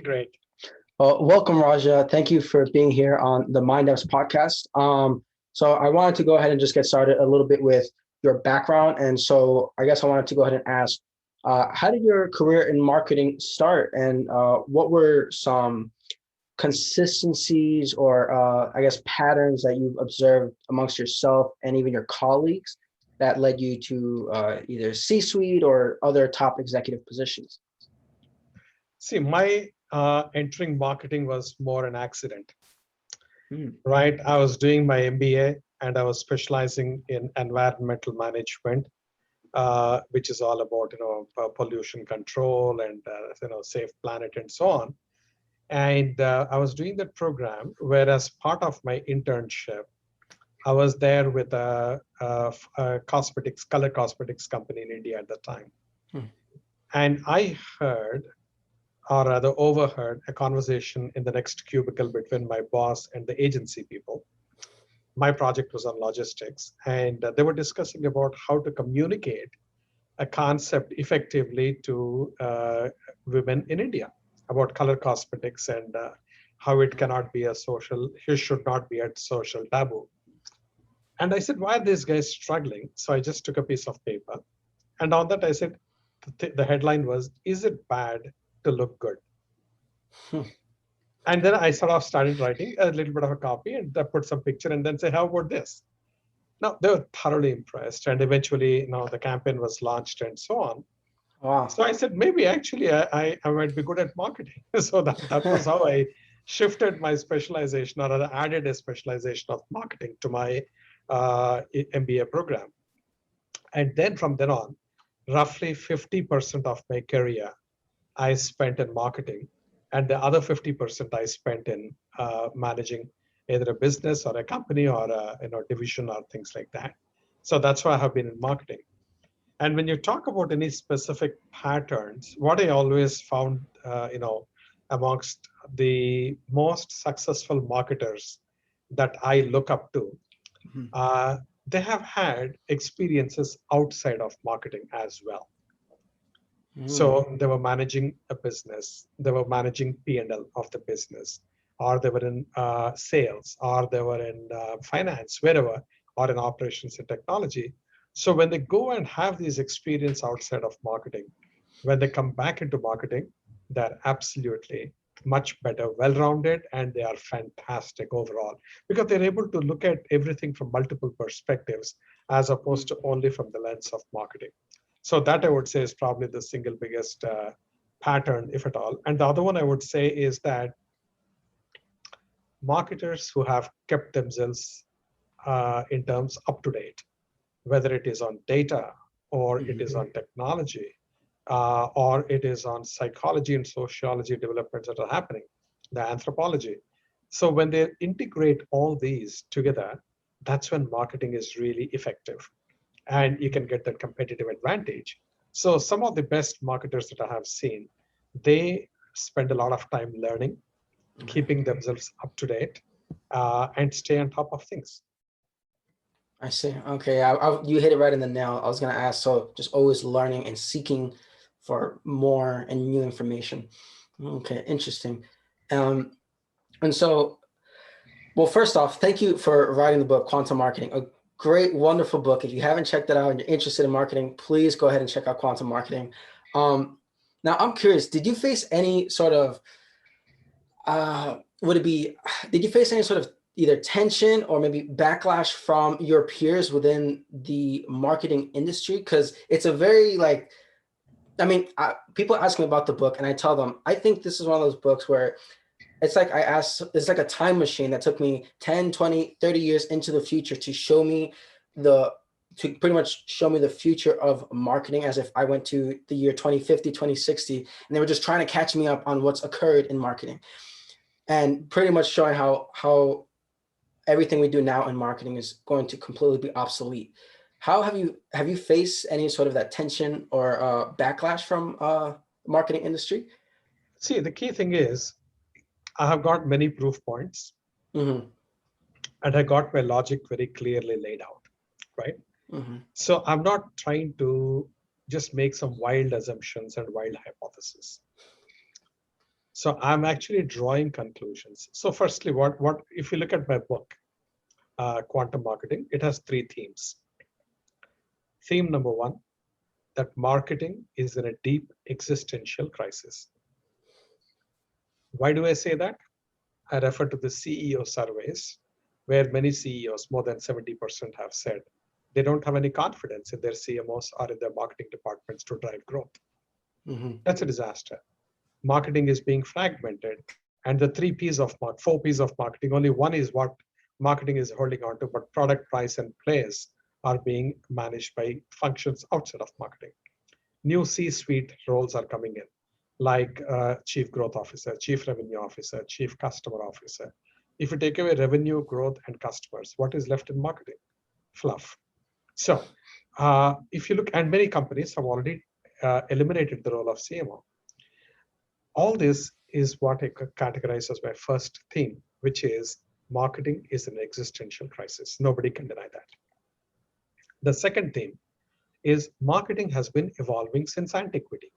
Great. Well, welcome, Raja. Thank you for being here on the Mind Devs podcast. So I wanted to go ahead and just get started a little bit with your background. And so I guess I wanted to go ahead and ask, how did your career in marketing start? And what were some consistencies or I guess patterns that you've observed amongst yourself and even your colleagues that led you to either C-suite or other top executive positions? See, my entering marketing was more an accident, Hmm. right? I was doing my MBA and I was specializing in environmental management, which is all about pollution control and safe planet and so on. And I was doing that program, whereas part of my internship, I was there with a color cosmetics company in India at the time. Hmm. And I heard, or rather overheard, a conversation in the next cubicle between my boss and the agency people. My project was on logistics, and they were discussing about how to communicate a concept effectively to women in India about color cosmetics and how it should not be a social taboo. And I said, why are these guys struggling? So I just took a piece of paper. And on that, I said, the headline was, is it bad to look good? Hmm. And then I sort of started writing a little bit of a copy and I put some picture and then say, how about this? Now, they were thoroughly impressed. And eventually, the campaign was launched and so on. Wow. So I said, maybe actually I might be good at marketing. So that was how I shifted my specialization, or rather added a specialization of marketing to my MBA program. And then from then on, roughly 50% of my career I spent in marketing, and the other 50% I spent in managing either a business or a company or a division or things like that. So that's why I have been in marketing. And when you talk about any specific patterns, what I always found, amongst the most successful marketers that I look up to, Mhm. uh, they have had experiences outside of marketing as well. Mm. So they were managing a business, they were managing P&L of the business, or they were in sales, or they were in finance, wherever, or in operations and technology. So when they go and have these experience outside of marketing, when they come back into marketing, they're absolutely much better, well-rounded, and they are fantastic overall because they're able to look at everything from multiple perspectives as opposed to only from the lens of marketing. So that I would say is probably the single biggest pattern, if at all. And the other one I would say is that marketers who have kept themselves in terms up to date, whether it is on data or it is Mhm. on technology or it is on psychology and sociology developments that are happening, the anthropology. So when they integrate all these together, that's when marketing is really effective and you can get that competitive advantage. So some of the best marketers that I have seen, they spend a lot of time learning, Okay. keeping themselves up to date, and stay on top of things. I see. Okay. You hit it right in the nail. I was going to ask. So just always learning and seeking for more and new information. Okay. Interesting. Um, and so, well, first off, thank you for writing the book, Quantum Marketing. A great, wonderful book. If you haven't checked it out and you're interested in marketing, please go ahead and check out Quantum Marketing. Now, I'm curious, did you face any sort of would it be, did you face any sort of either tension or maybe backlash from your peers within the marketing industry? Because it's a very like, I mean, people ask me about the book and I tell them, I think this is one of those books where it's like it's like a time machine that took me 10, 20, 30 years into the future to show me to pretty much show me the future of marketing as if I went to the year 2050, 2060, and they were just trying to catch me up on what's occurred in marketing and pretty much showing how everything we do now in marketing is going to completely be obsolete. How have you faced any sort of that tension or backlash from the marketing industry? See, the key thing is I have got many proof points Mm-hmm. and I got my logic very clearly laid out, right? Mm-hmm. So I'm not trying to just make some wild assumptions and wild hypotheses. So I'm actually drawing conclusions. So firstly, what if you look at my book, Quantum Marketing, it has three themes. Theme number one, that marketing is in a deep existential crisis. Why do I say that? I refer to the CEO surveys, where many CEOs, more than 70%, have said they don't have any confidence in their CMOs or in their marketing departments to drive growth. Mm-hmm. That's a disaster. Marketing is being fragmented, and the four P's of marketing, only one is what marketing is holding on to, but product, price, and place are being managed by functions outside of marketing. New C-suite roles are coming in, like chief growth officer, chief revenue officer, chief customer officer. If you take away revenue, growth, and customers, what is left in marketing? Fluff. So if you look, and many companies have already eliminated the role of CMO. All this is what I categorize as my first theme, which is marketing is an existential crisis. Nobody can deny that. The second theme is marketing has been evolving since antiquity.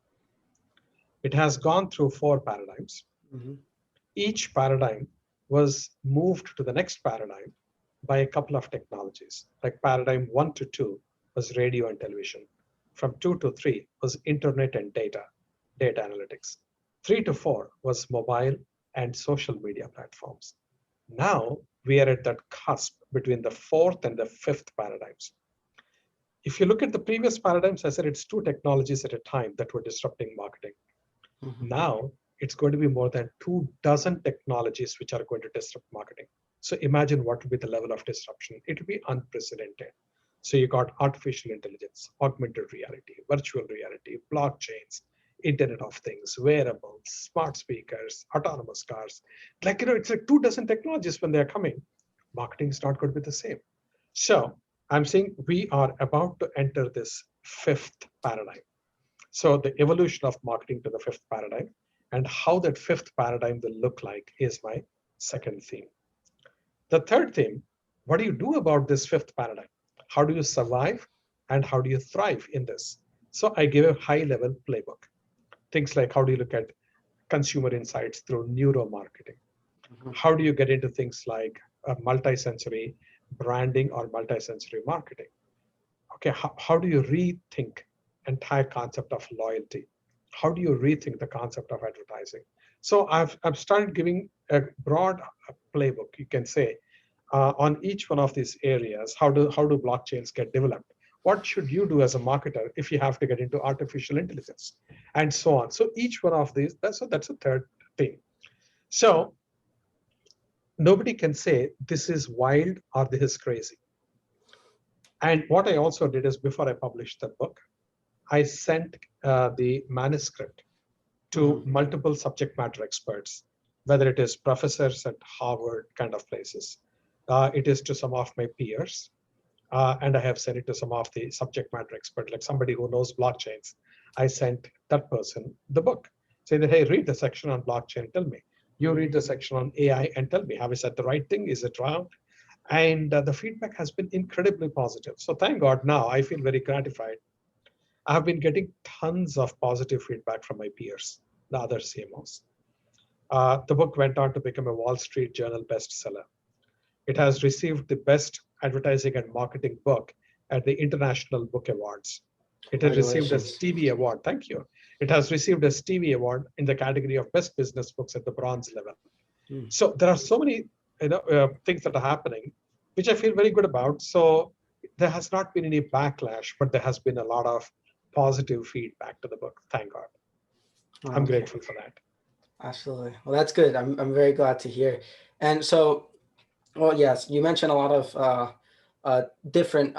It has gone through four paradigms. Mm-hmm. Each paradigm was moved to the next paradigm by a couple of technologies. Like paradigm 1 to 2 was radio and television. From 2 to 3 was internet and data analytics. 3 to 4 was mobile and social media platforms. Now we are at that cusp between the fourth and the fifth paradigms. If you look at the previous paradigms, I said it's two technologies at a time that were disrupting marketing. Mm-hmm. Now it's going to be more than 24 technologies which are going to disrupt marketing. So imagine what will be the level of disruption. It will be unprecedented. So you got artificial intelligence, augmented reality, virtual reality, blockchains, Internet of Things, wearables, smart speakers, autonomous cars. It's like 24 technologies when they're coming. Marketing is not going to be the same. So I'm saying we are about to enter this fifth paradigm. So the evolution of marketing to the fifth paradigm and how that fifth paradigm will look like is my second theme. The third theme, what do you do about this fifth paradigm? How do you survive and how do you thrive in this? So I give a high level playbook. Things like how do you look at consumer insights through neuromarketing? Mm-hmm. How do you get into things like multisensory branding or multisensory marketing? Okay, how do you rethink entire concept of loyalty? How do you rethink the concept of advertising? So I've started giving a broad playbook, you can say, on each one of these areas. How do blockchains get developed? What should you do as a marketer if you have to get into artificial intelligence, and so on? So each one of these, that's a third thing. So nobody can say this is wild or this is crazy. And what I also did is before I published the book, I sent the manuscript to multiple subject matter experts, whether it is professors at Harvard kind of places. It is to some of my peers. And I have sent it to some of the subject matter experts, like somebody who knows blockchains. I sent that person the book, saying that, hey, read the section on blockchain, tell me. You read the section on AI and tell me, have I said the right thing? Is it wrong? And the feedback has been incredibly positive. So thank God now I feel very gratified. I've been getting tons of positive feedback from my peers, the other CMOs. The book went on to become a Wall Street Journal bestseller. It has received the Best Advertising and Marketing Book at the International Book Awards. It has received a Congratulations. Stevie Award. Thank you. It has received a Stevie Award in the category of Best Business Books at the bronze level. So there are so many things that are happening, which I feel very good about. So there has not been any backlash, but there has been a lot of positive feedback to the book. Thank God. I'm Okay. grateful for that. Absolutely. Well, that's good. I'm very glad to hear. And so, well, yes, you mentioned a lot of different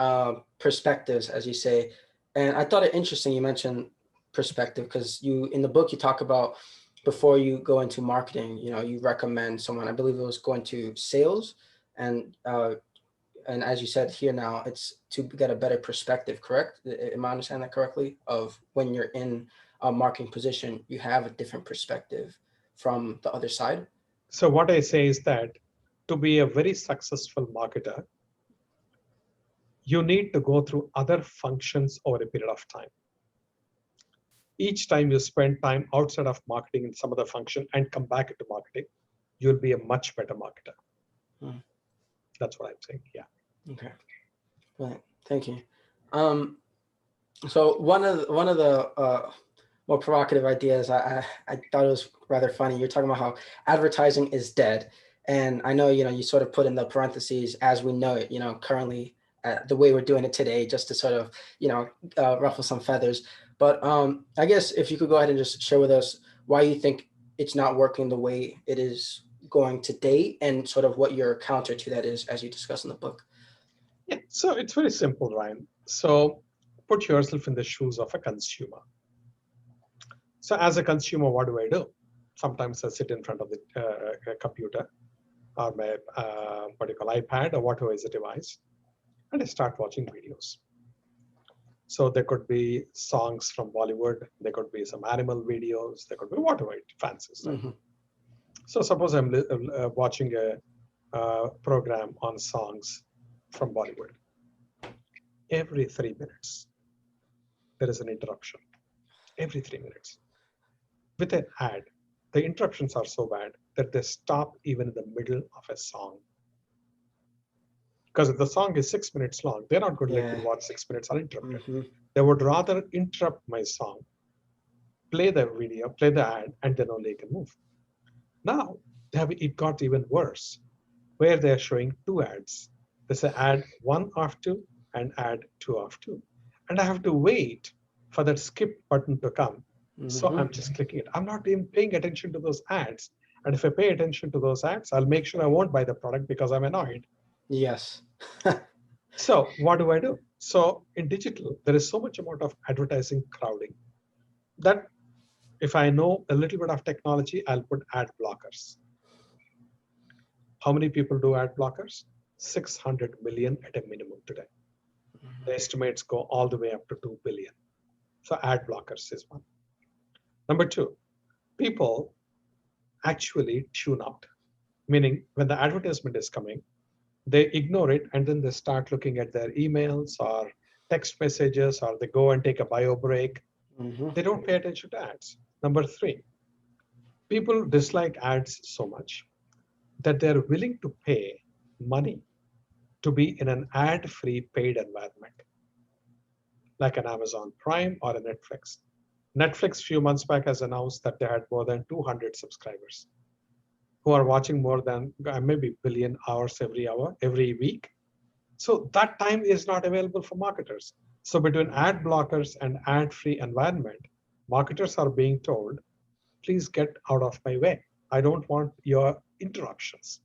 perspectives, as you say, and I thought it interesting. You mentioned perspective because you in the book you talk about before you go into marketing. You know, you recommend someone. I believe it was going to sales, and as you said here now, it's to get a better perspective. Correct? Am I understanding that correctly? Of when you're in a marketing position, you have a different perspective from the other side. So what I say is that to be a very successful marketer, you need to go through other functions over a period of time. each time you spend time outside of marketing in some other function and come back into marketing, you'll be a much better marketer. That's what I'm saying. Yeah. Okay. Right. Thank you. So one of the more provocative ideas, I thought it was rather funny. You're talking about how advertising is dead, and I know you sort of put in the parentheses as we know it. Currently the way we're doing it today, just to sort of ruffle some feathers. But I guess if you could go ahead and just share with us why you think it's not working the way it is going to date, and sort of what your counter to that is, as you discuss in the book. Yeah. So it's very simple, Ryan. So put yourself in the shoes of a consumer. So as a consumer, what do? Sometimes I sit in front of the computer or my what do you call iPad or whatever is the device, and I start watching videos. So there could be songs from Bollywood, there could be some animal videos, there could be whatever it fancies. Right? So suppose I'm watching a program on songs from Bollywood. Every 3 minutes, there is an interruption. Every 3 minutes. With an ad, the interruptions are so bad that they stop even in the middle of a song. Because if the song is 6 minutes long, they're not going to let me watch 6 minutes uninterrupted. They would rather interrupt my song, play the video, play the ad, and then only can move. Now, it got even worse, where they're showing 2 ads. There's an ad 1 of 2 and ad 2 of 2. And I have to wait for that skip button to come. So I'm just clicking it. I'm not even paying attention to those ads. And if I pay attention to those ads, I'll make sure I won't buy the product because I'm annoyed. Yes. So what do? So in digital, there is so much amount of advertising crowding that if I know a little bit of technology, I'll put ad blockers. How many people do ad blockers? 600 million at a minimum today. The estimates go all the way up to 2 billion. So ad blockers is one. Number 2, people actually tune out, meaning when the advertisement is coming, they ignore it and then they start looking at their emails or text messages, or they go and take a bio break. They don't pay attention to ads. Number 3, people dislike ads so much that they're willing to pay money to be in an ad-free paid environment, like an Amazon Prime or a Netflix. Netflix few months back has announced that they had more than 200 subscribers who are watching more than maybe billion hours every week. So that time is not available for marketers. So between ad blockers and ad-free environment, marketers are being told, please get out of my way. I don't want your interruptions.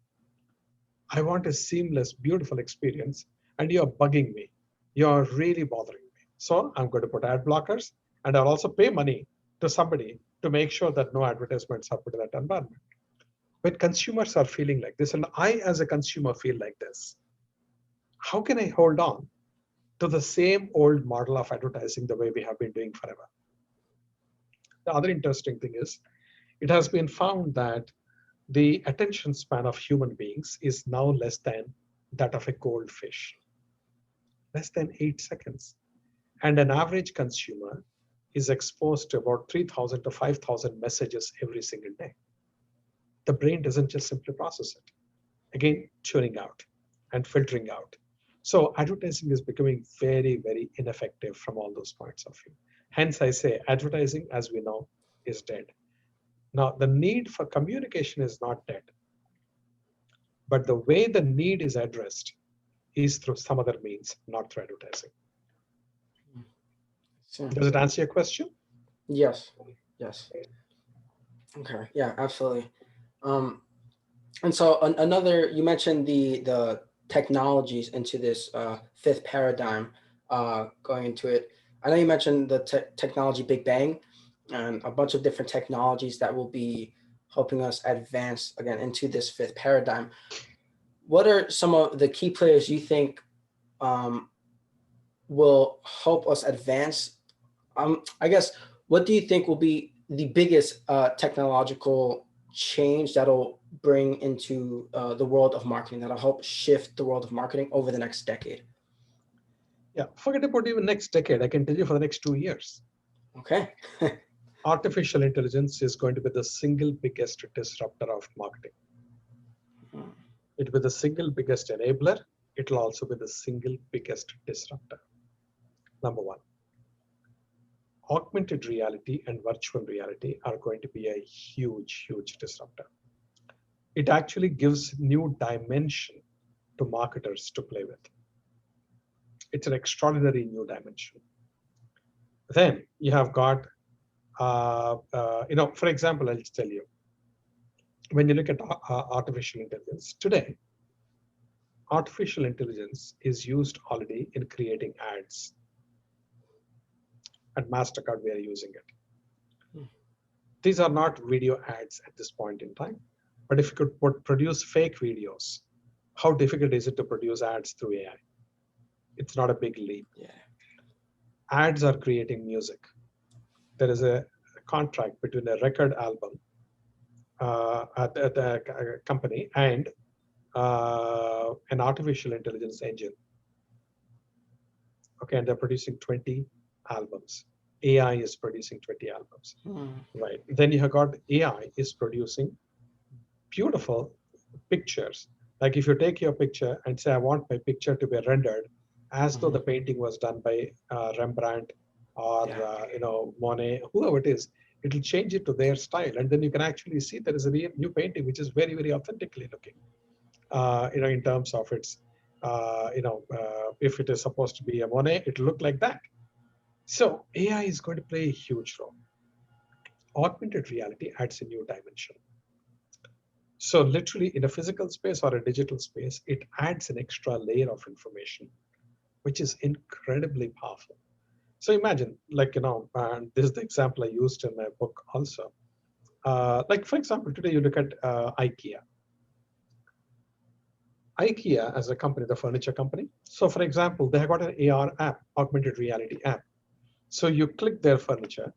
I want a seamless, beautiful experience, and you're bugging me. You're really bothering me. So I'm going to put ad blockers, and I'll also pay money to somebody to make sure that no advertisements are put in that environment. When consumers are feeling like this, and I as a consumer feel like this, how can I hold on to the same old model of advertising the way we have been doing forever? The other interesting thing is, it has been found that the attention span of human beings is now less than that of a goldfish, less than 8 seconds. And an average consumer is exposed to about 3,000 to 5,000 messages every single day. The brain doesn't just simply process it. Again, tuning out and filtering out. So advertising is becoming very, very ineffective from all those points of view. Hence, I say advertising, as we know, is dead. Now, the need for communication is not dead, but the way the need is addressed is through some other means, not through advertising. Does it answer your question? Yes. Yes. Okay. Yeah, absolutely. And so another, you mentioned the technologies into this fifth paradigm going into it. I know you mentioned the technology Big Bang and a bunch of different technologies that will be helping us advance again into this fifth paradigm. What are some of the key players you think will help us advance? I guess, what do you think will be the biggest technological change that'll bring into the world of marketing, that'll help shift the world of marketing over the next decade? Yeah, forget about even next decade. I can tell you for the next 2 years. Okay. artificial intelligence is going to be the single biggest disruptor of marketing. It will be the single biggest enabler. It will also be the single biggest disruptor. Number one, augmented reality and virtual reality are going to be a huge, huge disruptor. It actually gives new dimension to marketers to play with. It's an extraordinary new dimension. Then you have got, for example, I'll just tell you, when you look at artificial intelligence today, artificial intelligence is used already in creating ads. At Mastercard, we are using it. These are not video ads at this point in time, but if you could produce fake videos, how difficult is it to produce ads through AI? It's not a big leap. Yeah. Ads are creating music. There is a contract between a record album at the company and an artificial intelligence engine. Okay, and they're producing 20 albums. AI is producing 20 albums. Right. Then you have got AI is producing beautiful pictures. Like if you take your picture and say, I want my picture to be rendered as though the painting was done by Rembrandt or Monet, whoever it is, it'll change it to their style. And then you can actually see there is a real new painting, which is very, very authentically looking, in terms of its, if it is supposed to be a Monet, it'll look like that. So AI is going to play a huge role. Augmented reality adds a new dimension. So literally in a physical space or a digital space, it adds an extra layer of information, which is incredibly powerful. So imagine, and this is the example I used in my book also. For example, today you look at IKEA. IKEA as a company, the furniture company. So for example, they have got an AR app, augmented reality app. So you click their furniture,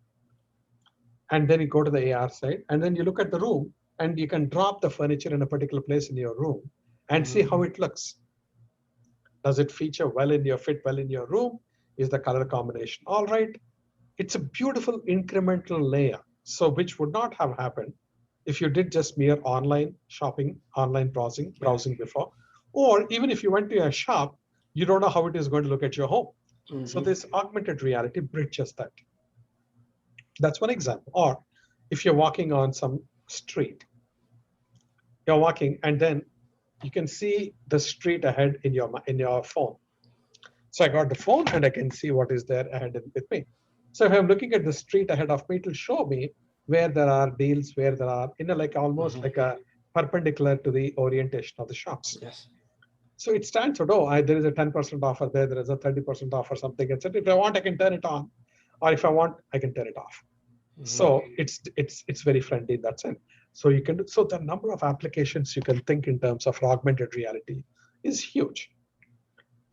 and then you go to the AR side, and then you look at the room, and you can drop the furniture in a particular place in your room and see how it looks. Does it feature well in your fit well in your room? Is the color combination all right? It's a beautiful incremental layer. So which would not have happened if you did just mere online shopping, online browsing before, or even if you went to a shop, you don't know how it is going to look at your home. So this augmented reality bridges that. That's one example. Or if you're walking on some street, you're walking and then you can see the street ahead in your phone. So I got the phone and I can see what is there ahead with me. So if I'm looking at the street ahead of me, it will show me where there are deals, where there are, almost like a perpendicular to the orientation of the shops. Yes. So it stands out, there is a 10% offer there is a 30% offer, something, etc. If I want, I can turn it on. Or if I want, I can turn it off. So it's very friendly in that sense. So you can so the number of applications you can think in terms of augmented reality is huge.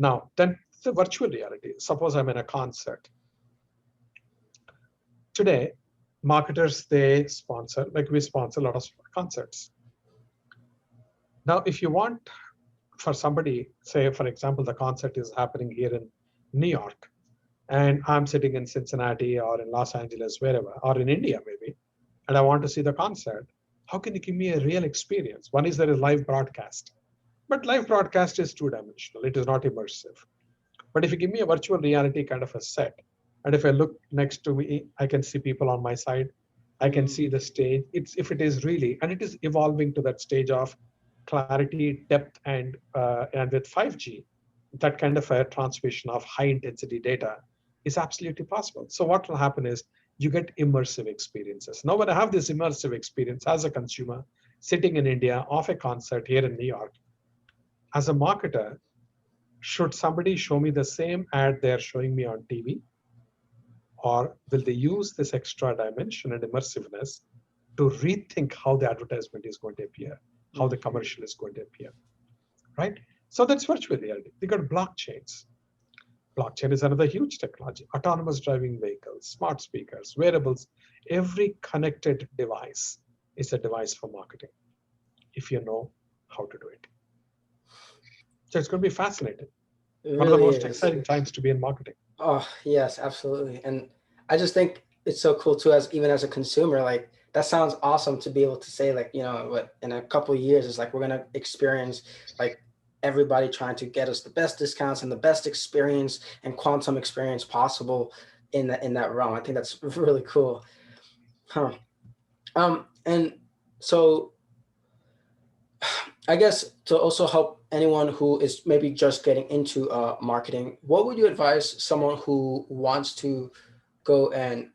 Now, then the virtual reality. Suppose I'm in a concert. Today, marketers, they sponsor, we sponsor a lot of concerts. Now, if you want for somebody, say, for example, the concert is happening here in New York, and I'm sitting in Cincinnati or in Los Angeles, wherever, or in India maybe, and I want to see the concert, how can you give me a real experience? One is there is live broadcast, but live broadcast is two-dimensional. It is not immersive. But if you give me a virtual reality kind of a set, and if I look next to me, I can see people on my side. I can see the stage. If it is really, and it is evolving to that stage of clarity, depth, and with 5G, that kind of a transmission of high intensity data is absolutely possible. So what will happen is you get immersive experiences. Now, when I have this immersive experience as a consumer sitting in India of a concert here in New York, as a marketer, should somebody show me the same ad they're showing me on TV? Or will they use this extra dimension and immersiveness to rethink how the advertisement is going to appear, how the commercial is going to appear, right? So that's virtual reality. They got blockchains. Blockchain is another huge technology. Autonomous driving vehicles, smart speakers, wearables. Every connected device is a device for marketing, if you know how to do it. So it's going to be fascinating. One of the most exciting times to be in marketing. Oh, yes, absolutely. And I just think it's so cool too, as even as a consumer, like that sounds awesome to be able to say like, you know, what in a couple of years it's like we're gonna experience like everybody trying to get us the best discounts and the best experience and quantum experience possible in that realm. I think that's really cool. Huh. And so I guess to also help anyone who is maybe just getting into marketing, what would you advise someone who wants to go and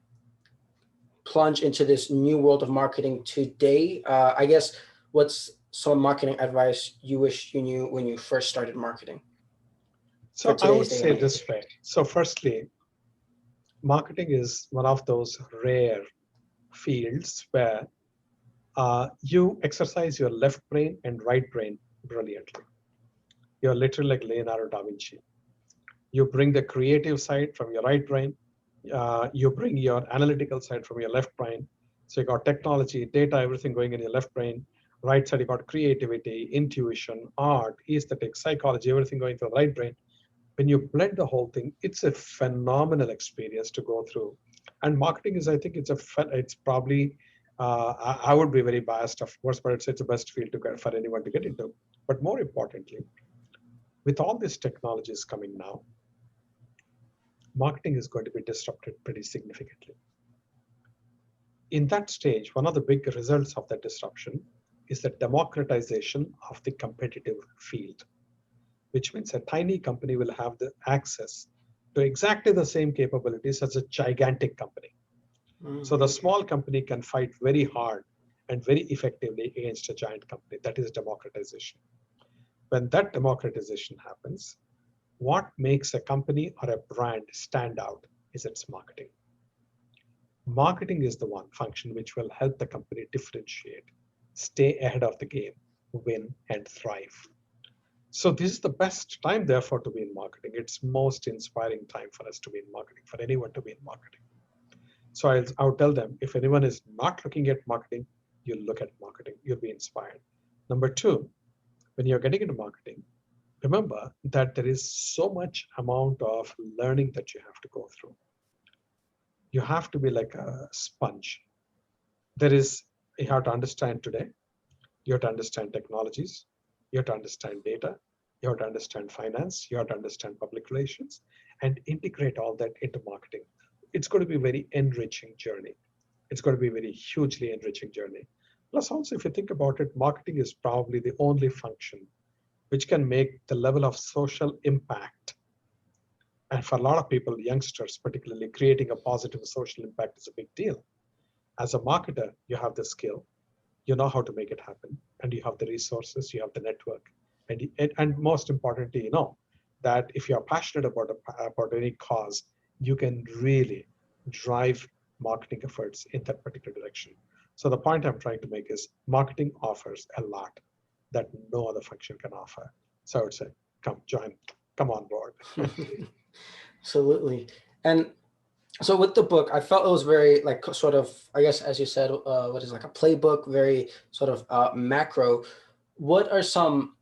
plunge into this new world of marketing today? I guess what's some marketing advice you wish you knew when you first started marketing for So I today's would day and say age? this way. So firstly, marketing is one of those rare fields where you exercise your left brain and right brain brilliantly. You're literally like Leonardo da Vinci. You bring the creative side from your right brain. You bring your analytical side from your left brain. So you got technology, data, everything going in your left brain. Right side, you got creativity, intuition, art, aesthetics, psychology, everything going to the right brain. When you blend the whole thing, it's a phenomenal experience to go through. And marketing is, I think, it's probably, I would be very biased, of course, but it's the best field to get for anyone to get into. But more importantly, with all these technologies coming now, marketing is going to be disrupted pretty significantly. In that stage, one of the big results of that disruption is the democratization of the competitive field, which means a tiny company will have the access to exactly the same capabilities as a gigantic company. So the Mhm. small company can fight very hard and very effectively against a giant company. That is democratization. When that democratization happens, what makes a company or a brand stand out is its marketing. Marketing is the one function which will help the company differentiate, stay ahead of the game, win, and thrive. So this is the best time, therefore, to be in marketing. It's most inspiring time for us to be in marketing, for anyone to be in marketing. So I'll tell them, if anyone is not looking at marketing, you'll look at marketing. You'll be inspired. Number two, when you're getting into marketing, remember that there is so much amount of learning that you have to go through. You have to be like a sponge. There is, you have to understand today, you have to understand technologies, you have to understand data, you have to understand finance, you have to understand public relations, and integrate all that into marketing. It's going to be a very enriching journey. It's going to be a very hugely enriching journey. Plus, also, if you think about it, marketing is probably the only function which can make the level of social impact. And for a lot of people, youngsters particularly, creating a positive social impact is a big deal. As a marketer, you have the skill, you know how to make it happen, and you have the resources, you have the network, and most importantly, you know that if you're passionate about any cause, you can really drive marketing efforts in that particular direction. So the point I'm trying to make is marketing offers a lot that no other function can offer. So I would say, come join, come on board. Absolutely. And so with the book, I felt it was very like sort of, I guess, as you said, what is like a playbook, very sort of macro. What are some,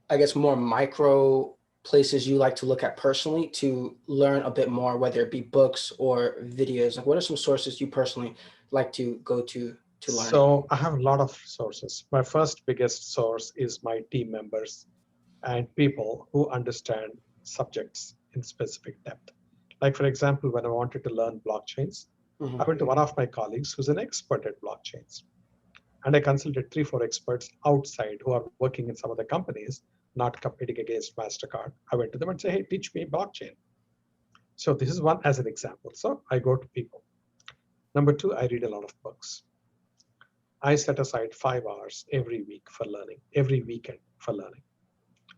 I guess, more micro places you like to look at personally to learn a bit more, whether it be books or videos? Like, what are some sources you personally like to go to learn? So I have a lot of sources. My first biggest source is my team members and people who understand subjects in specific depth. Like, for example, when I wanted to learn blockchains, I Mhm. went to one of my colleagues who's an expert at blockchains. And I consulted 3, 4 experts outside who are working in some of the companies, not competing against Mastercard. I went to them and say, hey, teach me blockchain. So this is one as an example. So I go to people. Number two, I read a lot of books. I set aside 5 hours every week for learning, every weekend for learning.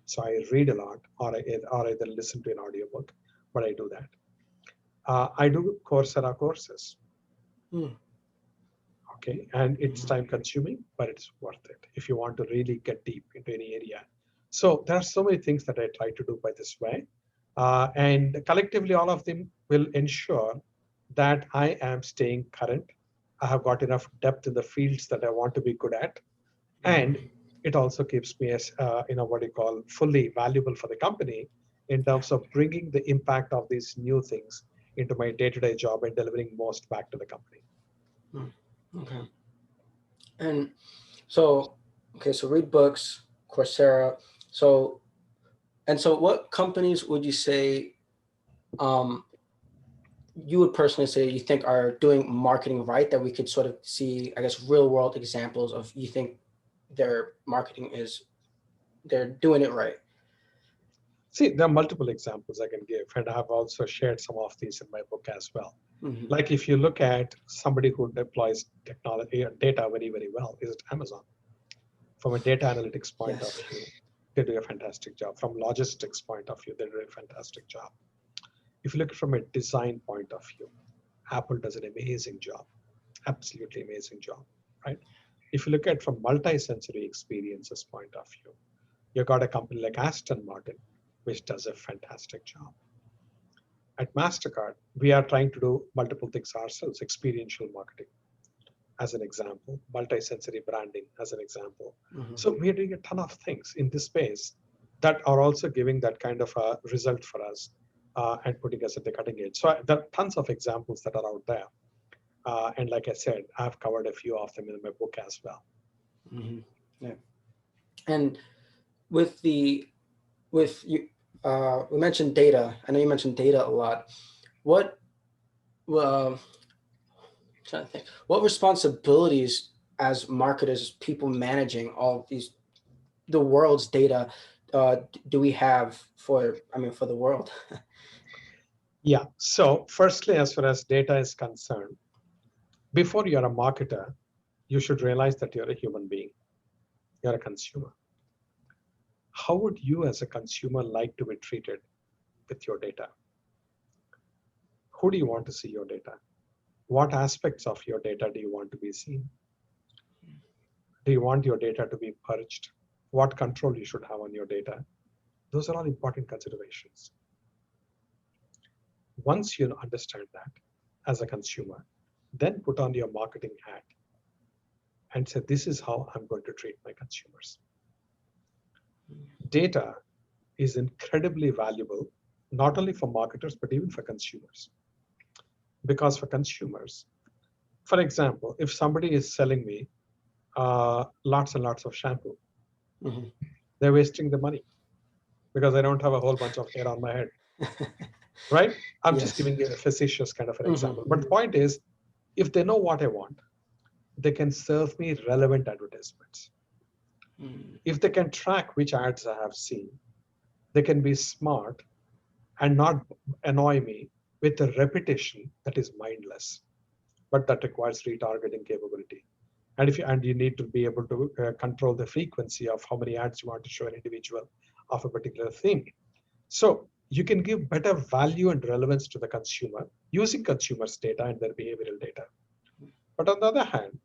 So I read a lot, or either listen to an audiobook, but I do that. I do Coursera courses, Mm. okay? And it's Mhm. time consuming, but it's worth it if you want to really get deep into any area. So there are so many things that I try to do by this way. And collectively, all of them will ensure that I am staying current. I have got enough depth in the fields that I want to be good at. And Mhm. it also keeps me as, what you call fully valuable for the company in terms of bringing the impact of these new things into my day-to-day job and delivering most back to the company. Okay. And so, okay, so read books, Coursera. So what companies would you say, you would personally say you think are doing marketing right, that we could sort of see, I guess, real world examples of, you think their marketing they're doing it right? See, there are multiple examples I can give, and I've also shared some of these in my book as well. Mm-hmm. Like if you look at somebody who deploys technology or data very, very well, is it Amazon? From a data analytics point of view, they do a fantastic job. From logistics point of view, they do a fantastic job. If you look from a design point of view, Apple does an amazing job, absolutely amazing job, right? If you look at from multi-sensory experiences point of view, you've got a company like Aston Martin, which does a fantastic job. At Mastercard, we are trying to do multiple things ourselves, experiential marketing, as an example, multi-sensory branding, as an example. Mm-hmm. So we are doing a ton of things in this space that are also giving that kind of a result for us and putting us at the cutting edge. So there are tons of examples that are out there. And like I said, I've covered a few of them in my book as well. Mm-hmm. Yeah. And with you, we mentioned data. I know you mentioned data a lot. What, I'm trying to think, what responsibilities as marketers, people managing all of the world's data, do we have for the world? Yeah. So firstly, as far as data is concerned, before you're a marketer, you should realize that you're a human being. You're a consumer. How would you as a consumer like to be treated with your data? Who do you want to see your data? What aspects of your data do you want to be seen? Do you want your data to be purged? What control you should have on your data? Those are all important considerations. Once you understand that as a consumer, then put on your marketing hat and say, this is how I'm going to treat my consumers. Data is incredibly valuable, not only for marketers, but even for consumers. Because for consumers, for example, if somebody is selling me lots and lots of shampoo, Mm-hmm. they're wasting the money because I don't have a whole bunch of hair on my head, right? I'm just giving you a facetious kind of an example. But the point is, if they know what I want, they can serve me relevant advertisements. If they can track which ads I have seen, they can be smart and not annoy me with a repetition that is mindless, but that requires retargeting capability. And you need to be able to control the frequency of how many ads you want to show an individual of a particular theme. So you can give better value and relevance to the consumer using consumers' data and their behavioral data. But on the other hand,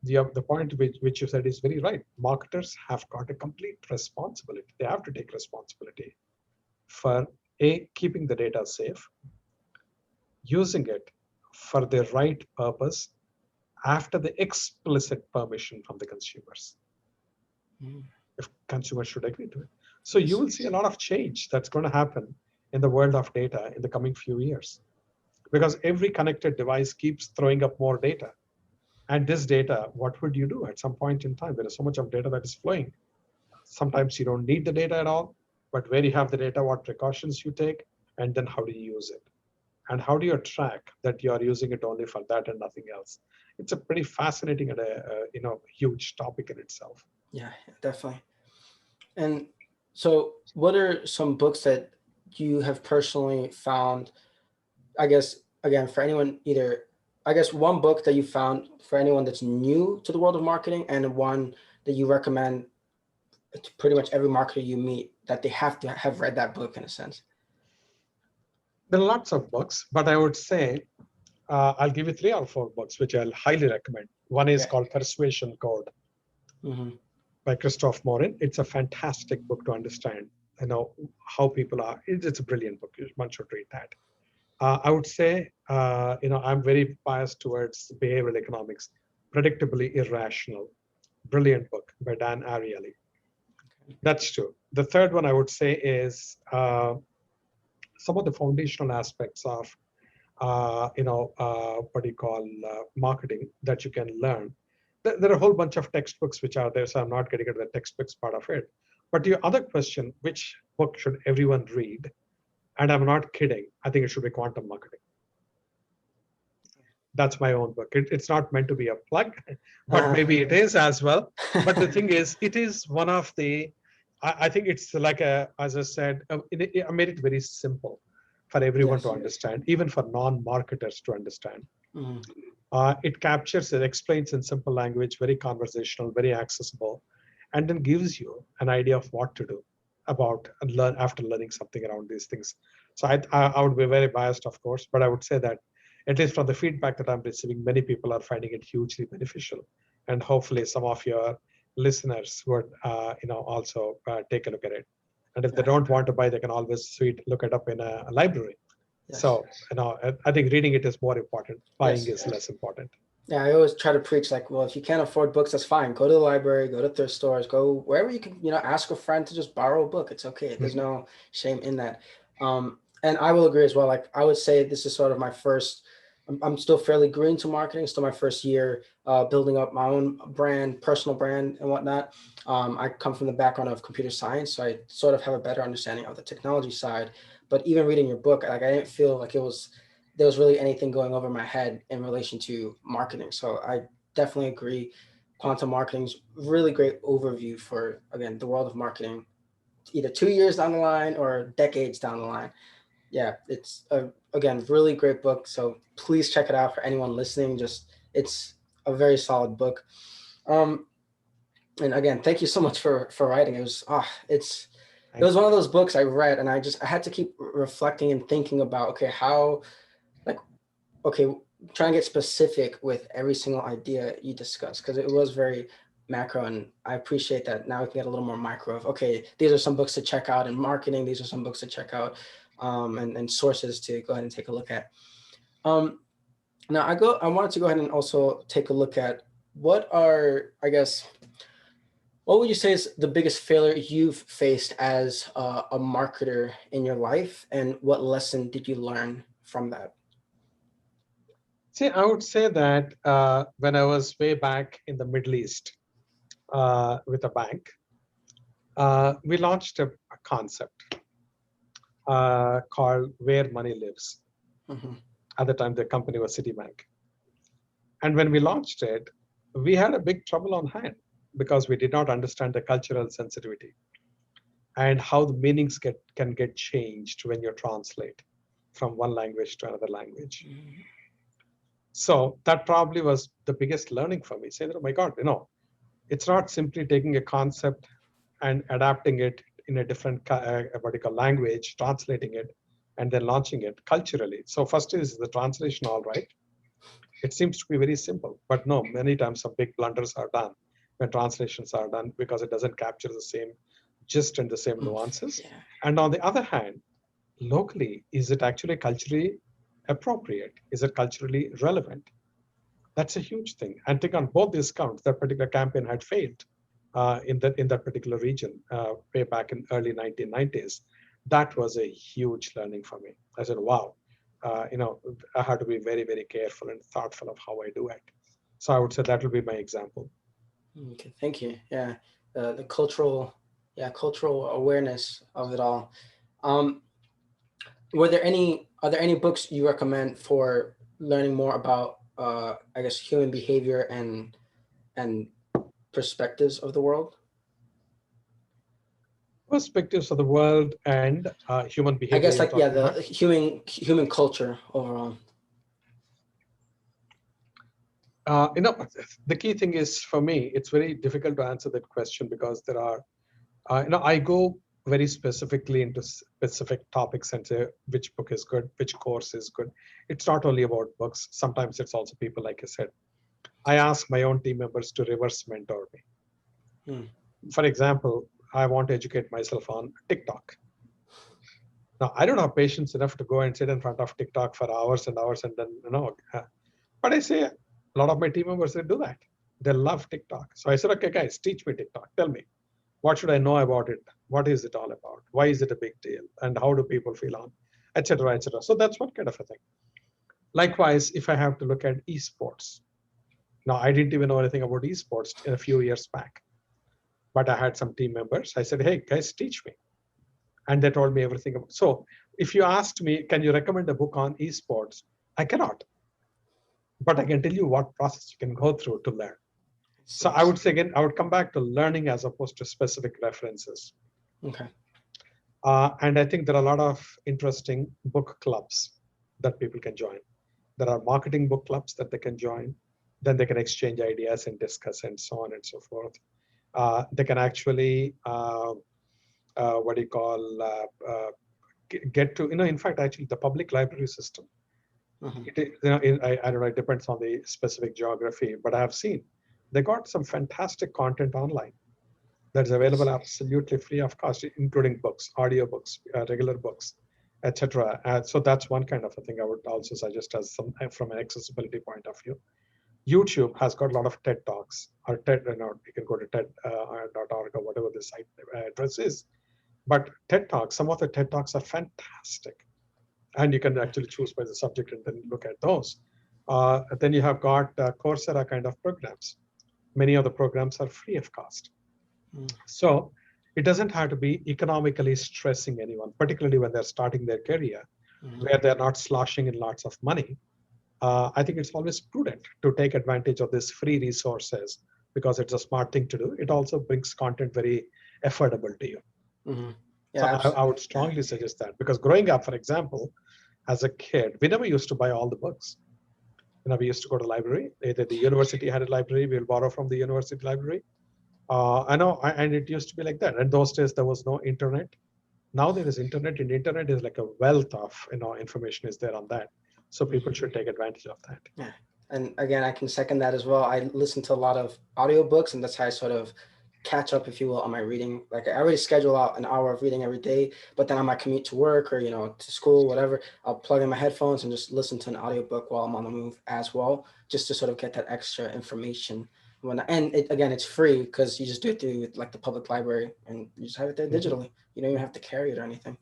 the point which you said is very right. Marketers have got a complete responsibility. They have to take responsibility for keeping the data safe, using it for the right purpose after the explicit permission from the consumers. If consumers should agree to it. So you will see a lot of change that's going to happen in the world of data in the coming few years, because every connected device keeps throwing up more data. And this data, what would you do at some point in time? There is so much of data that is flowing. Sometimes you don't need the data at all, but where you have the data, what precautions you take, and then how do you use it? And how do you track that you are using it only for that and nothing else? It's a pretty fascinating and a huge topic in itself. Yeah, definitely. And so what are some books that you have personally found, I guess, again, for anyone, one book that you found for anyone that's new to the world of marketing, and one that you recommend to pretty much every marketer you meet, that they have to have read that book in a sense? There are lots of books, but I would say I'll give you 3 or 4 books, which I'll highly recommend. One is called Persuasion Code by Christoph Morin. It's a fantastic book to understand, how people are. It's a brilliant book. One should read that. I would say, I'm very biased towards behavioral economics, Predictably Irrational. Brilliant book by Dan Ariely. That's 2. The third one I would say is some of the foundational aspects of what do you call marketing that you can learn. There are a whole bunch of textbooks which are there, so I'm not getting into the textbooks part of it. But your other question, which book should everyone read? And I'm not kidding. I think it should be Quantum Marketing. That's my own book. It's not meant to be a plug, but maybe it is as well. But the thing is, it is one of the, I think it's like as I said, I made it very simple for everyone to understand, even for non-marketers to understand. It captures, it explains in simple language, very conversational, very accessible, and then gives you an idea of what to do about after learning something around these things. So I would be very biased, of course, but I would say that at least from the feedback that I'm receiving, many people are finding it hugely beneficial, and hopefully some of your listeners would also take a look at it. And if they don't want to buy, they can always look it up in a library. So I think reading it is more important. Buying is less important. Yeah, I always try to preach like, well, if you can't afford books, that's fine. Go to the library, go to thrift stores, go wherever you can, ask a friend to just borrow a book. It's okay. There's no shame in that. And I will agree as well. Like I would say this is sort of my first, I'm still fairly green to marketing. Still my first year building up my own brand, personal brand and whatnot. I come from the background of computer science, so I sort of have a better understanding of the technology side. But even reading your book, like I didn't feel like there was really anything going over my head in relation to marketing. So I definitely agree. Quantum marketing is really great overview for, again, the world of marketing, either 2 years down the line or decades down the line. Yeah, it's again, really great book. So please check it out for anyone listening. It's a very solid book. And again, thank you so much for writing. It was it was one of those books I read, and I had to keep reflecting and thinking about, trying to get specific with every single idea you discuss, because it was very macro, and I appreciate that now we can get a little more micro of, okay, these are some books to check out in marketing, these are some books to check out, and sources to go ahead and take a look at. Now I wanted to go ahead and also take a look at what would you say is the biggest failure you've faced as a marketer in your life, and what lesson did you learn from that? See, I would say that when I was way back in the Middle East with a bank, we launched a concept called Where Money Lives. Mm-hmm. At the time, the company was Citibank. And when we launched it, we had a big trouble on hand because we did not understand the cultural sensitivity and how the meanings can get changed when you translate from one language to another language. Mm-hmm. So that probably was the biggest learning for me, saying, oh my God, it's not simply taking a concept and adapting it in a different particular language, translating it, and then launching it culturally. So first is the translation, all right. It seems to be very simple, but no, many times some big blunders are done when translations are done because it doesn't capture the same gist and the same nuances. Yeah. And on the other hand, locally, is it actually culturally appropriate? Is it culturally relevant? That's a huge thing. And I think on both these counts, that particular campaign had failed in that particular region way back in early 1990s. That was a huge learning for me. I said, wow, I have to be very, very careful and thoughtful of how I do it. So I would say that will be my example. Okay, thank you. Yeah, the cultural awareness of it all. Are there any books you recommend for learning more about, human behavior and perspectives of the world? Perspectives of the world and human behavior. I guess the human culture overall. The key thing is for me, it's very difficult to answer that question because there are, I go very specifically into specific topics and say which book is good, which course is good. It's not only about books. Sometimes it's also people, like I said. I ask my own team members to reverse mentor me. For example, I want to educate myself on TikTok. Now, I don't have patience enough to go and sit in front of TikTok for hours and hours and then, but I say a lot of my team members, they do that. They love TikTok. So I said, okay, guys, teach me TikTok. Tell me, what should I know about it? What is it all about? Why is it a big deal? And how do people feel on, et cetera, et cetera. So that's one kind of a thing. Likewise, if I have to look at esports, now I didn't even know anything about esports a few years back, but I had some team members. I said, hey, guys, teach me. And they told me everything. So if you asked me, can you recommend a book on esports? I cannot, but I can tell you what process you can go through to learn. So I would say again, I would come back to learning as opposed to specific references. Okay. And I think there are a lot of interesting book clubs that people can join. There are marketing book clubs that they can join. Then they can exchange ideas and discuss and so on and so forth. They can actually, what do you call, get to, in fact, actually the public library system, I don't know, it depends on the specific geography, but I have seen they got some fantastic content online that's available absolutely free of cost, including books, audiobooks, regular books, etc. So that's one kind of a thing I would also suggest as some from an accessibility point of view. YouTube has got a lot of TED Talks or TED, you can go to TED.org or whatever the site address is. But TED Talks, some of the TED Talks are fantastic. And you can actually choose by the subject and then look at those. Then you have got Coursera kind of programs. Many of the programs are free of cost. So it doesn't have to be economically stressing anyone, particularly when they're starting their career, where they're not sloshing in lots of money. I think it's always prudent to take advantage of these free resources because it's a smart thing to do. It also brings content very affordable to you. Yeah, so I would strongly suggest that, because growing up, for example, as a kid, we never used to buy all the books. We used to go to library. Either the university had a library, we'll borrow from the university library. I know, and it used to be like that. And those days there was no internet. Now there is internet, and internet is like a wealth of information is there on that. So people should take advantage of that. Yeah, and again, I can second that as well. I listen to a lot of audiobooks, and that's how I sort of catch up, if you will, on my reading. Like I already schedule out an hour of reading every day, but then on my commute to work or to school, whatever, I'll plug in my headphones and just listen to an audiobook while I'm on the move as well, just to sort of get that extra information. And again, it's free because you just do it through like the public library, and you just have it there digitally. You don't even have to carry it or anything.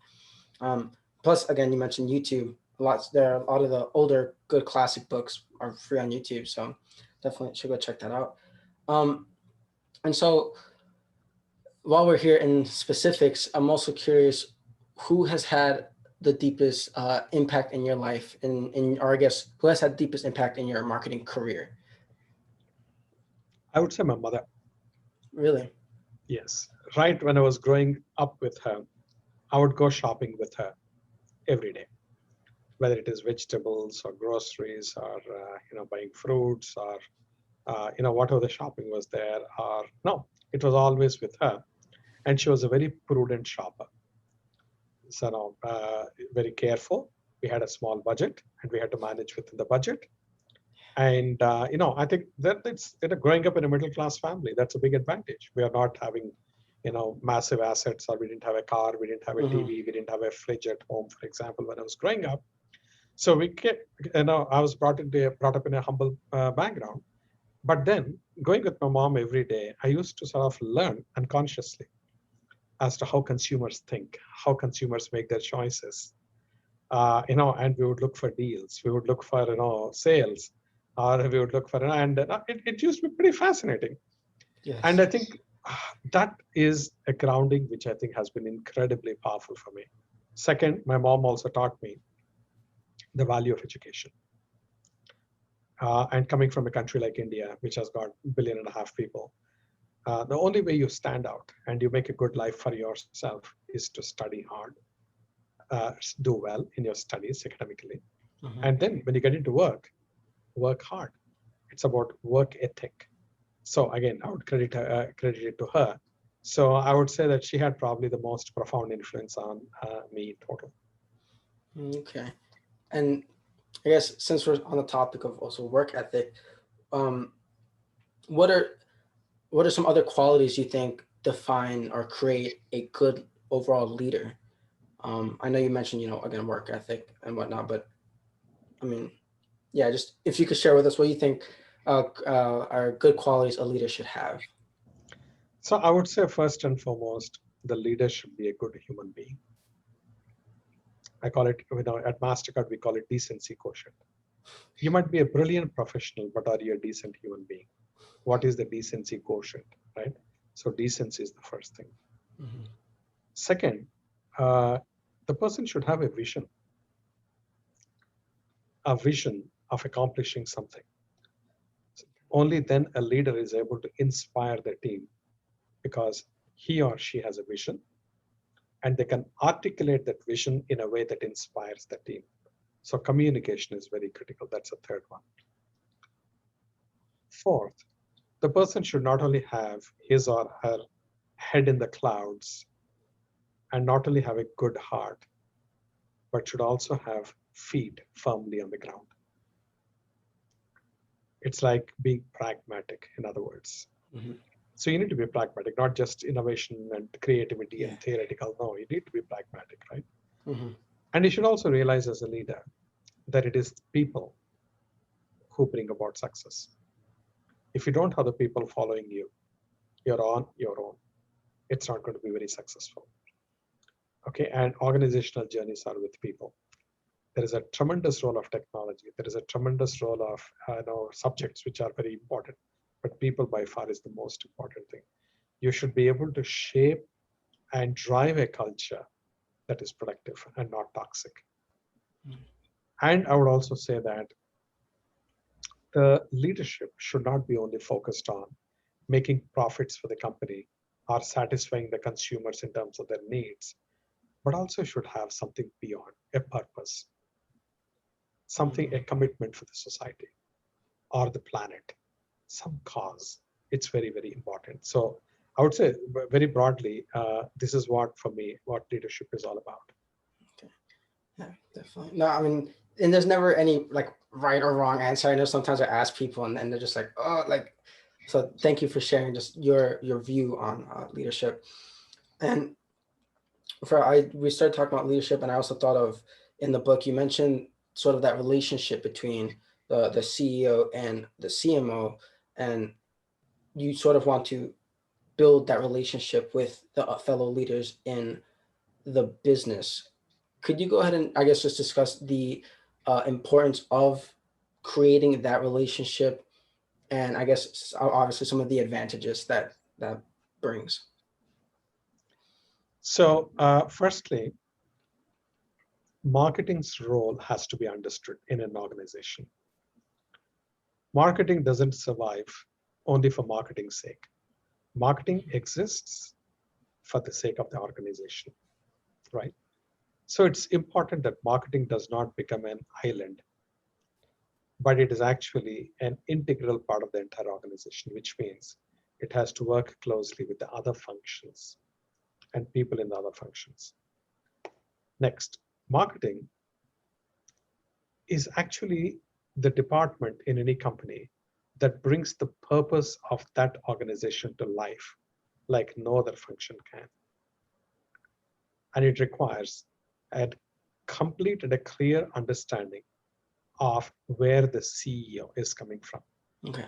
Plus, again, you mentioned YouTube. A lot of the older good classic books are free on YouTube, so definitely should go check that out. And so while we're here in specifics, I'm also curious who has had the deepest impact in your life, or I guess who has had the deepest impact in your marketing career? I would say my mother. Really? Yes. Right when I was growing up with her, I would go shopping with her every day, whether it is vegetables or groceries or buying fruits or whatever the shopping was there. Or no, it was always with her, and she was a very prudent shopper. So very careful. We had a small budget, and we had to manage within the budget. And I think that it's growing up in a middle class family. That's a big advantage. We are not having massive assets, or we didn't have a car, we didn't have a TV, we didn't have a fridge at home, for example, when I was growing up. So I was brought up in a humble background. But then going with my mom every day, I used to sort of learn unconsciously as to how consumers think, how consumers make their choices. And we would look for deals, we would look for sales, or we would look for and it used to be pretty fascinating. Yes. And I think that is a grounding which I think has been incredibly powerful for me. Second, my mom also taught me the value of education. And coming from a country like India, which has got 1.5 billion people, the only way you stand out and you make a good life for yourself is to study hard, do well in your studies academically. And then when you get into work hard. It's about work ethic. So again, I would credit it to her. So I would say that she had probably the most profound influence on me in total. Okay. And I guess since we're on the topic of also work ethic, what are some other qualities you think define or create a good overall leader? I know you mentioned, again, work ethic and whatnot, but I mean, yeah, just if you could share with us what you think are good qualities a leader should have. So I would say first and foremost, the leader should be a good human being. I call it, at Mastercard, we call it decency quotient. You might be a brilliant professional, but are you a decent human being? What is the decency quotient, right? So decency is the first thing. Mhm. Second, the person should have a vision of accomplishing something. Only then a leader is able to inspire the team because he or she has a vision and they can articulate that vision in a way that inspires the team. So communication is very critical. That's a third one. Fourth, the person should not only have his or her head in the clouds and not only have a good heart, but should also have feet firmly on the ground. It's like being pragmatic, in other words. Mhm. So you need to be pragmatic, not just innovation and creativity Yeah. and theoretical. No, you need to be pragmatic, right? Mhm. And you should also realize as a leader that it is people who bring about success. If you don't have the people following you, you're on your own. It's not going to be very successful. Okay, and organizational journeys are with people. There is a tremendous role of technology. There is a tremendous role of subjects which are very important, but people by far is the most important thing. You should be able to shape and drive a culture that is productive and not toxic. Mhm. And I would also say that the leadership should not be only focused on making profits for the company or satisfying the consumers in terms of their needs, but also should have something beyond a purpose, something, a commitment for the society or the planet, some cause. It's very, very important. So I would say very broadly, this is what, for me, what leadership is all about. Okay. Yeah, definitely. No, I mean, and there's never any like right or wrong answer. I know sometimes I ask people and they're just like, oh, like, so thank you for sharing just your view on leadership. And we started talking about leadership, and I also thought of in the book you mentioned sort of that relationship between the CEO and the CMO, and you sort of want to build that relationship with the fellow leaders in the business. Could you go ahead and I guess just discuss the importance of creating that relationship, and I guess obviously some of the advantages that brings? So, firstly, marketing's role has to be understood in an organization. Marketing doesn't survive only for marketing's sake. Marketing exists for the sake of the organization, right? So it's important that marketing does not become an island, but it is actually an integral part of the entire organization, which means it has to work closely with the other functions and people in the other functions. Next, marketing is actually the department in any company that brings the purpose of that organization to life like no other function can. And it requires a complete and a clear understanding of where the CEO is coming from. Okay.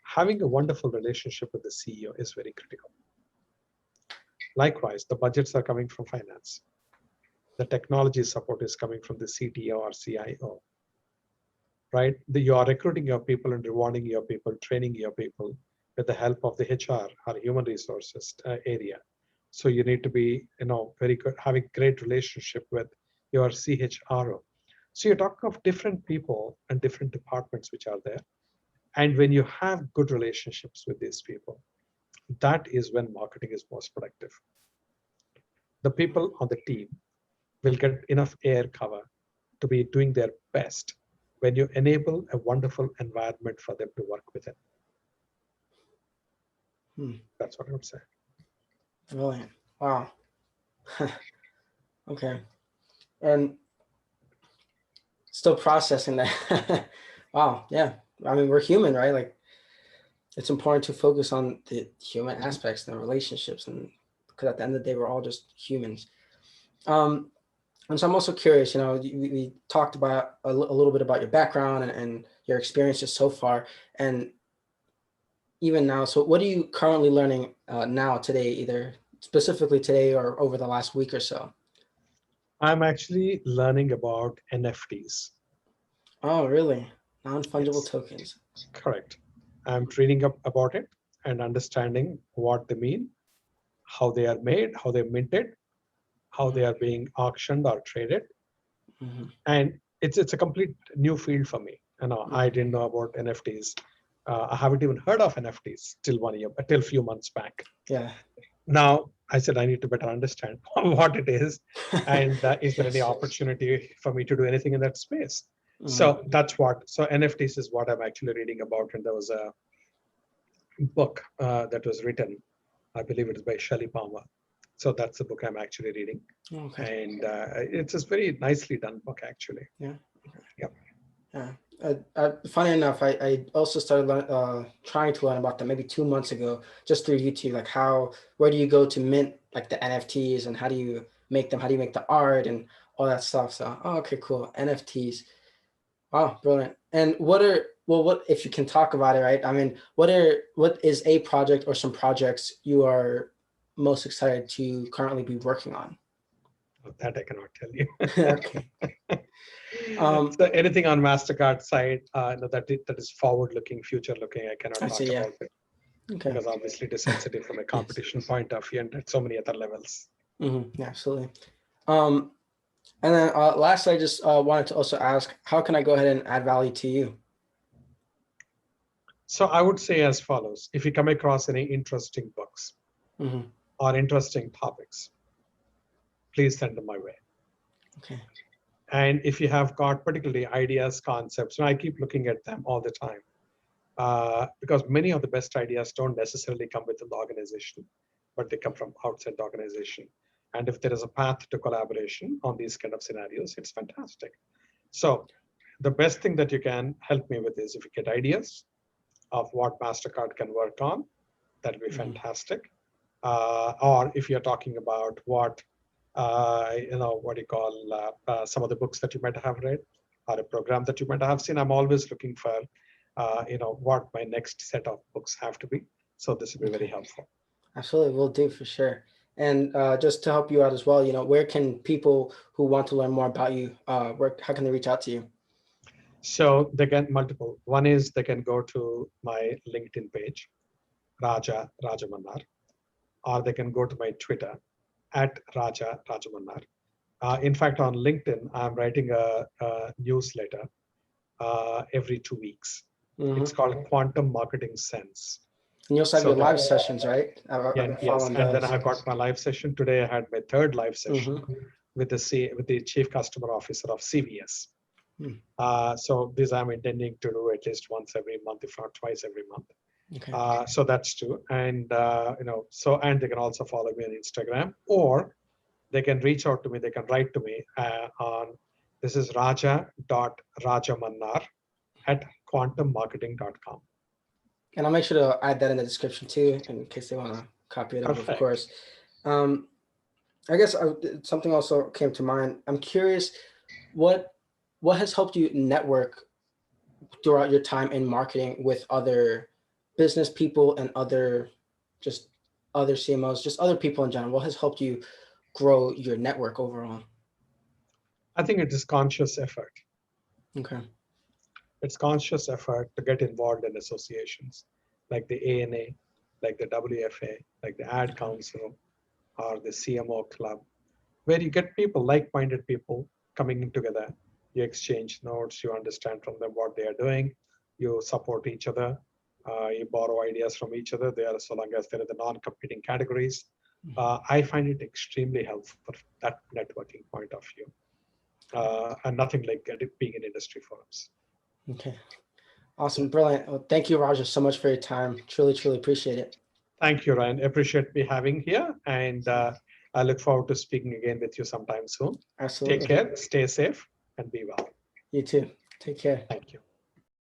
Having a wonderful relationship with the CEO is very critical. Likewise, the budgets are coming from finance. The technology support is coming from the CTO or CIO, right? You are recruiting your people and rewarding your people, training your people with the help of the HR or human resources area. So you need to be, very good, having great relationship with your CHRO. So you're talking of different people and different departments which are there. And when you have good relationships with these people, that is when marketing is most productive. The people on the team will get enough air cover to be doing their best when you enable a wonderful environment for them to work within. That's what I would say. Brilliant. Wow. Okay. And still processing that. Wow. Yeah. I mean, we're human, right? Like, it's important to focus on the human aspects and the relationships, and because at the end of the day, we're all just humans. And so I'm also curious, we talked about a little bit about your background and your experiences so far, and even now. So what are you currently learning now today, either specifically today or over the last week or so? I'm actually learning about NFTs. Oh, really? Non-fungible Yes, tokens. correct. I'm reading up about it and understanding what they mean, how they are made, how they're minted, how they Mhm, are being auctioned or traded. mhm, And it's a complete new field for me. I mhm. didn't know about NFTs. I haven't even heard of NFTs till 1 year, till a few months back. Yeah. Now I said I need to better understand what it is, and is there any Yes. opportunity for me to do anything in that space? Mhm. So that's what. So NFTs is what I'm actually reading about, and there was a book that was written. I believe it is by Shelley Palmer. So that's the book I'm actually reading, Okay. and it's a very nicely done book actually. Yeah. Yep. Yeah. Funny enough, I also started trying to learn about them maybe 2 months ago, just through YouTube. Like where do you go to mint like the NFTs, and how do you make them? How do you make the art and all that stuff? So, oh, okay, cool. NFTs. Wow, brilliant. And what if you can talk about it, right? I mean, what is a project or some projects you are most excited to currently be working on? That I cannot tell you. Okay. Um, So anything on Mastercard side, that is forward-looking, future-looking, I cannot I talk see. Yeah. about it Okay. because obviously it is sensitive from a Yes. competition point of view and at so many other levels. Yeah, absolutely. Um, and then lastly, I just wanted to also ask, how can I go ahead and add value to you? So I would say as follows: if you come across any interesting books Hmm. or interesting topics, please send them my way. Okay. And if you have got particularly ideas, concepts, and I keep looking at them all the time, because many of the best ideas don't necessarily come within the organization, but they come from outside the organization. And if there is a path to collaboration on these kind of scenarios, it's fantastic. So the best thing that you can help me with is if you get ideas of what Mastercard can work on, that'll be Hmm. fantastic. Or if you're talking about what do you call some of the books that you might have read or a program that you might have seen, I'm always looking for what my next set of books have to be. So this will be very Okay. helpful. Absolutely, will do for sure. And just to help you out as well, where can people who want to learn more about you, how can they reach out to you? So they can multiple. One is they can go to my LinkedIn page, Rajamannar, or they can go to my Twitter at Rajamannar. In fact, on LinkedIn, I'm writing a newsletter every 2 weeks. It's Hmm. called Quantum Marketing Sense. And you also have So your that, live sessions, right? I've yeah, been yes. following And then those. I've got my live session today. I had my third live session Hmm. with the Chief Customer Officer of CVS. So this I'm intending to do at least once every month, if not twice every month. Okay. So that's two. And and they can also follow me on Instagram, or they can reach out to me. They can write to me on this is raja.rajamannar at quantummarketing.com. And I'll make sure to add that in the description too, in case they want to copy it over, of Perfect. course. Um, I guess something also came to mind. I'm curious, what what has helped you network throughout your time in marketing with other business people and just other CMOs, just other people in general? What has helped you grow your network overall? I think it is conscious effort. Okay. It's conscious effort to get involved in associations like the ANA, like the WFA, like the Ad Okay. Council, or the CMO Club, where you get people, like-minded people coming in together. You exchange notes, you understand from them what they are doing, you support each other, you borrow ideas from each other there, so long as they're in the non-competing categories. Mhm. I find it extremely helpful, that networking point of view, and nothing like being in industry forums. Okay. Yeah. Awesome. Brilliant. Well, thank you, Raja, so much for your time. Truly, truly appreciate it. Thank you, Ryan. Appreciate me having here, and I look forward to speaking again with you sometime soon. Take Absolutely. care, stay safe, and be well. You too. Take care. Thank you.